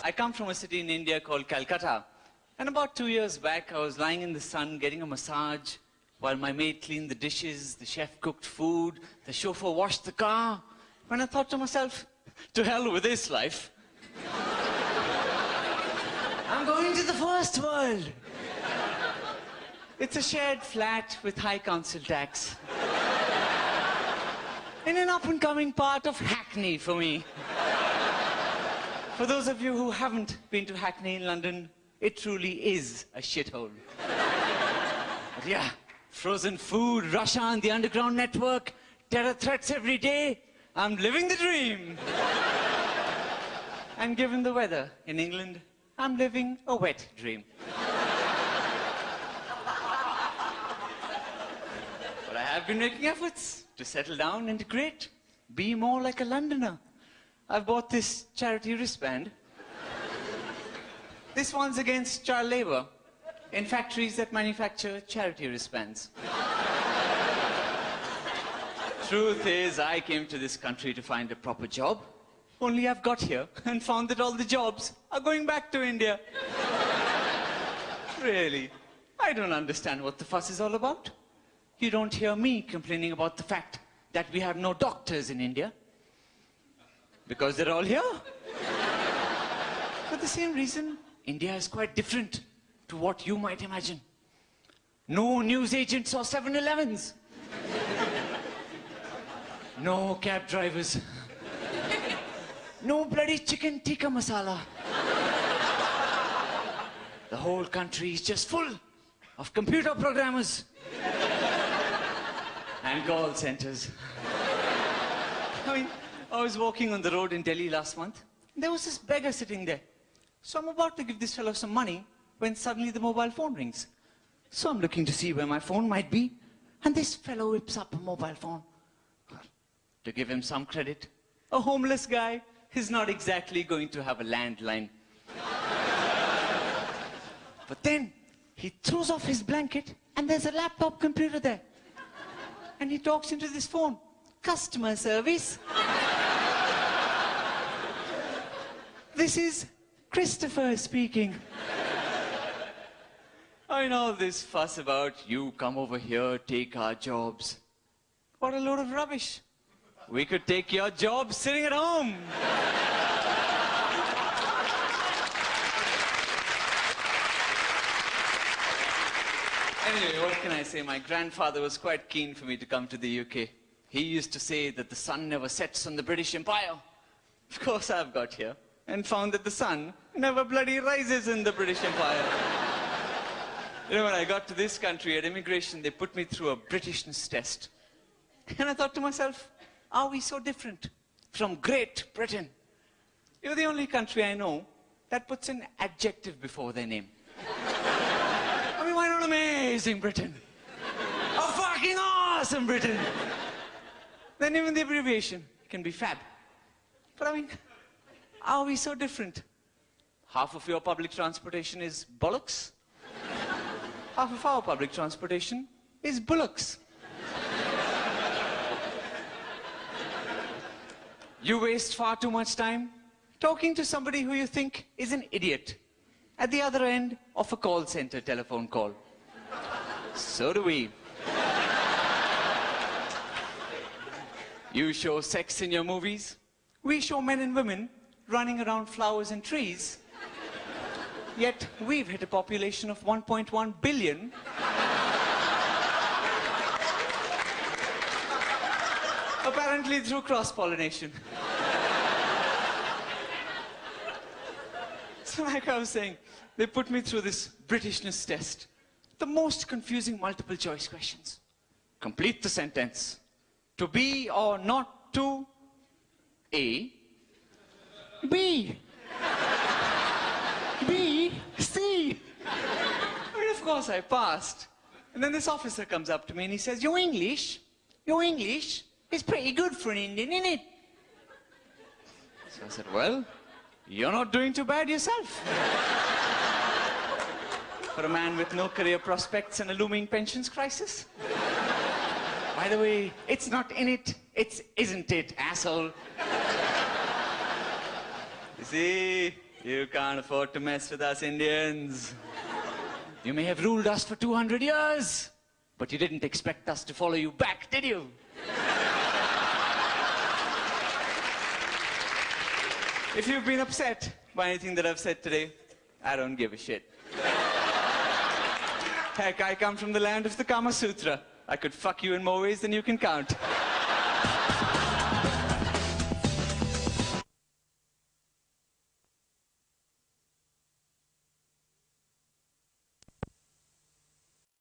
I come from a city in India called Calcutta. And about 2 years back, I was lying in the sun getting a massage while my maid cleaned the dishes, the chef cooked food, the chauffeur washed the car. When I thought to myself, to hell with this life. I'm going to the first world. It's a shared flat with high council tax. In an up-and-coming part of Hackney for me. For those of you who haven't been to Hackney in London, it truly is a shithole. But yeah, frozen food, Russia and the underground network, terror threats every day. I'm living the dream. And given the weather in England, I'm living a wet dream. But I have been making efforts to settle down, integrate, be more like a Londoner. I've bought this charity wristband. This one's against child labor in factories that manufacture charity wristbands. Truth is, I came to this country to find a proper job. Only I've got here and found that all the jobs are going back to India. Really, I don't understand what the fuss is all about. You don't hear me complaining about the fact that we have no doctors in India. Because they're all here. For the same reason, India is quite different to what you might imagine. No news agents or 7-Elevens. No cab drivers. No bloody chicken tikka masala. The whole country is just full of computer programmers and call centers. I mean, I was walking on the road in Delhi last month. There was this beggar sitting there. So I'm about to give this fellow some money when suddenly the mobile phone rings. So I'm looking to see where my phone might be. And this fellow whips up a mobile phone. To give him some credit, a homeless guy is not exactly going to have a landline. But then he throws off his blanket and there's a laptop computer there. And he talks into this phone. Customer service. This is Christopher speaking. I know this fuss about you come over here, take our jobs. What a load of rubbish. We could take your job sitting at home. Anyway, what can I say? My grandfather was quite keen for me to come to the UK. He used to say that the sun never sets on the British Empire. Of course, I've got here and found that the sun never bloody rises in the British Empire. You know, when I got to this country at immigration, they put me through a Britishness test. And I thought to myself, are we so different from Great Britain? You're the only country I know that puts an adjective before their name. I mean, why not amazing Britain? A fucking awesome Britain! Then even the abbreviation can be fab. But I mean, are we so different? Half of your public transportation is bollocks. Half of our public transportation is bullocks. You waste far too much time talking to somebody who you think is an idiot at the other end of a call center telephone call. So do we. You show sex in your movies. We show men and women running around flowers and trees. Yet we've hit a population of 1.1 billion. Apparently through cross-pollination. So like I was saying, they put me through this Britishness test. The most confusing multiple choice questions. Complete the sentence. To be or not to A, B, B, C. I mean, of course I passed. And then this officer comes up to me and he says, your English is pretty good for an Indian, isn't it? So I said, well, you're not doing too bad yourself. For a man with no career prospects and a looming pensions crisis. By the way, it's not in it, it's isn't it, asshole. You see, You can't afford to mess with us Indians. You may have ruled us for 200 years, but you didn't expect us to follow you back, did you? If you've been upset by anything that I've said today, I don't give a shit. Heck, I come from the land of the Kama Sutra. I could fuck you in more ways than you can count.